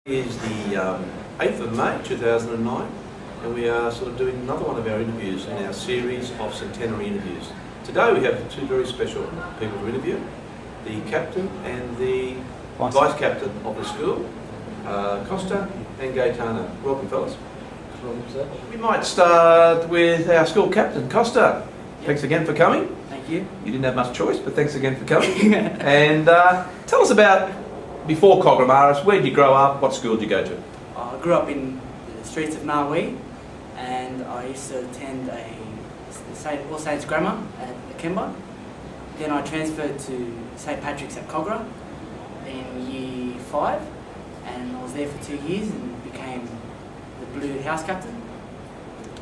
Is the 8th of May 2009, and we are sort of doing another one of our interviews in our series of centenary interviews. Today we have two very special people to interview, the captain and the vice captain of the school, Costa and Gaetano. Welcome, fellas. Welcome, sir. We might start with our school captain, Costa. Yep. Thanks again for coming. Thank you. You didn't have much choice, but thanks again for coming. And tell us about, before Coggramaris, where did you grow up? What school did you go to? I grew up in the streets of Narwee, and I used to attend All Saints Grammar at Akemba. Then I transferred to St Patrick's at Cogra in year 5, and I was there for 2 years and became the Blue house captain.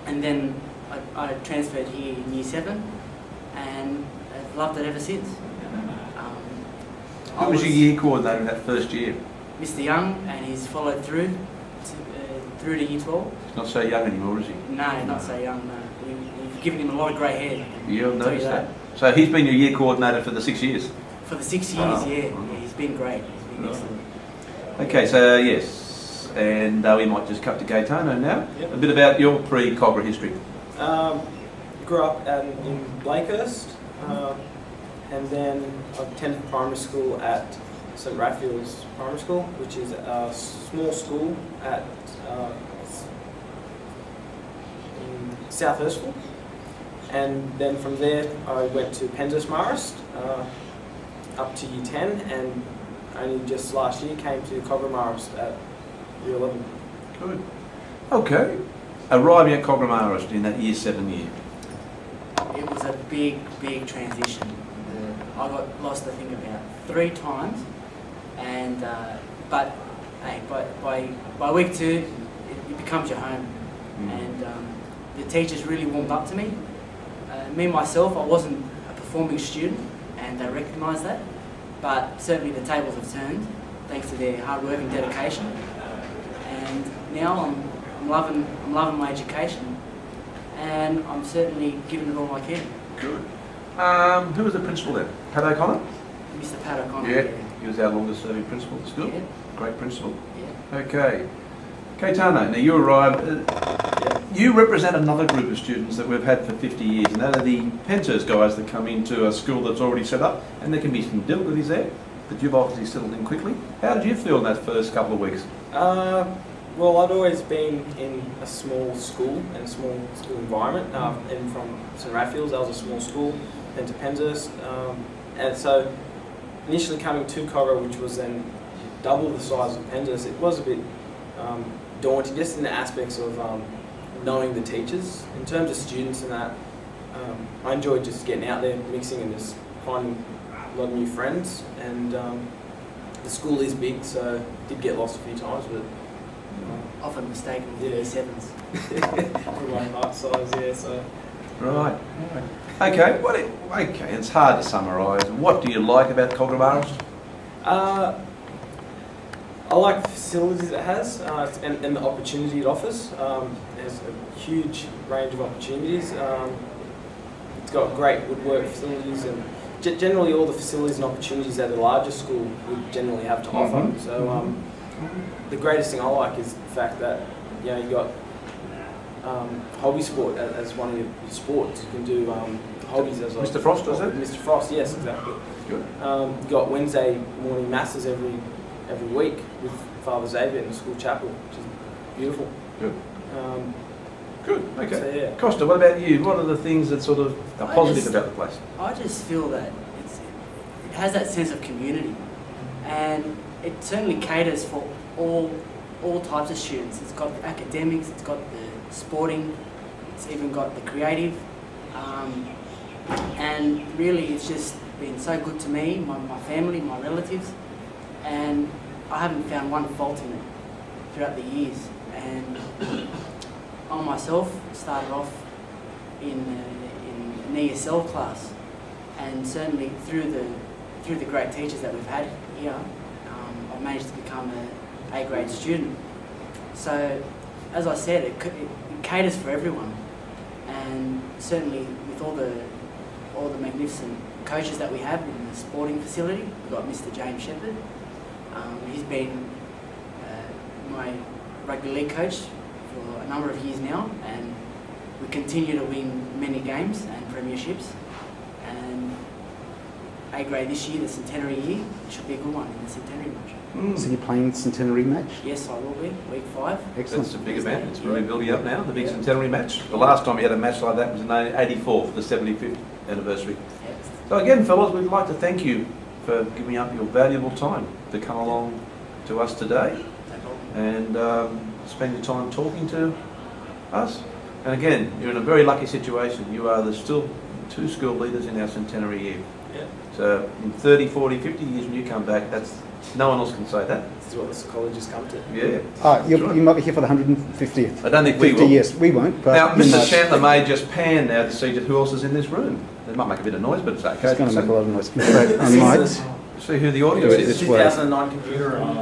And then I transferred here in year 7, and I've loved it ever since. Who was your year coordinator in that first year? Mr. Young, and he's followed through to year 12. He's not so young anymore, is he? No, not so young, no. We've given him a lot of grey hair. Yeah, I've noticed that. So he's been your year coordinator for the 6 years? For the 6 years, Wow. yeah. He's been great. He's been excellent. Okay, so yes, and we might just cut to Gaetano now. Yep. A bit about your pre-Cogra history. Grew up in Blakehurst, and then I attended primary school at St Raphael's Primary School, which is a small school at in South Hurstville. And then from there I went to Penshurst Marist up to year 10, and only just last year came to Coggramaris at year 11. Good. Okay. Arriving at Coggramaris in that year 7 year. It was a big, big transition. I got lost, I think, about 3 times, and but hey, by week 2, it becomes your home, and the teachers really warmed up to me. Me myself, I wasn't a performing student, and they recognised that, but certainly the tables have turned thanks to their hard work and dedication. And now I'm loving my education, and I'm certainly giving it all I can. Good. Who was the principal then? Pat O'Connor? Mr. Pat O'Connor. Yeah. He was our longest serving principal at the school. Yeah. Great principal. Yeah. Okay. Gaetano, now you arrived, you represent another group of students that we've had for 50 years, and that are the Penshurst guys that come into a school that's already set up, and there can be some difficulties there, but you've obviously settled in quickly. How did you feel in that first couple of weeks? Well, I'd always been in a small school and a small school environment, and from St Raphael's, that was a small school, then to Penshurst, and so initially coming to Cogra, which was then double the size of Penshurst, it was a bit daunting, just in the aspects of knowing the teachers. In terms of students and that, I enjoyed just getting out there, mixing, and just finding a lot of new friends. And the school is big, so I did get lost a few times, but Often mistaken with year 7s. for my heart size, yeah. So Right. Okay. Okay. It's hard to summarise. What do you like about Coggramaris? I like the facilities it has and the opportunity it offers. There's a huge range of opportunities. It's got great woodwork facilities, and generally all the facilities and opportunities that a larger school would generally have to offer. So the greatest thing I like is the fact that you got hobby sport as one of your sports. You can do hobbies as Mr. Frost, was it? Mr. Frost, yes, exactly. Good. You got Wednesday morning masses every week with Father Xavier in the school chapel, which is beautiful. Good. Good. Okay. So, yeah. Costa, what about you? What are the things that sort of are positive about the place? I just feel that it has that sense of community, and it certainly caters for all types of students. It's got the academics, it's got the sporting, it's even got the creative, and really it's just been so good to me, my family, my relatives, and I haven't found one fault in it throughout the years. And I myself started off in an ESL class, and certainly through the great teachers that we've had here, I've managed to become a A-grade student. So, as I said, it caters for everyone, and certainly with all the magnificent coaches that we have in the sporting facility. We've got Mr. James Shepherd. He's been rugby league coach for a number of years now, and we continue to win many games and premierships. And A grade this year, the centenary year, it should be a good one in the centenary match. So you're playing centenary match? Yes, I will be, week 5. Excellent. That's a big event. It's really building up now, the big centenary match. The last time we had a match like that was in 1984 for the 75th anniversary. Yes. So again, fellas, we'd like to thank you for giving up your valuable time to come along to us today No problem. and spend your time talking to us. And again, you're in a very lucky situation. You are still 2 school leaders in our centenary year. Yeah. So in 30, 40, 50 years when you come back, no one else can say that. This is what this college has come to. Yeah. You might be here for the 150th. I don't think we 50 will. years. We won't. But Now, you Mr. might. Chandler may just pan now to see just who else is in this room. It might make a bit of noise, but it's okay. It's going to make a lot of noise. In fact, I might See who the audience do it is. this way. 2009 computer room.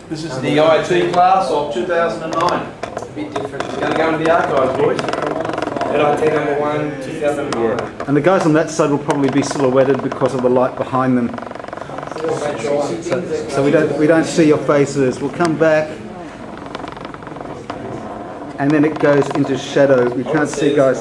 This is the IT class of 2009. It's a bit different. It's going to go into the archives, boys. At IT number 1, 2009. Yeah. And the guys on that side will probably be silhouetted because of the light behind them. So we don't see your faces. We'll come back, and then it goes into shadow. We can't see guys.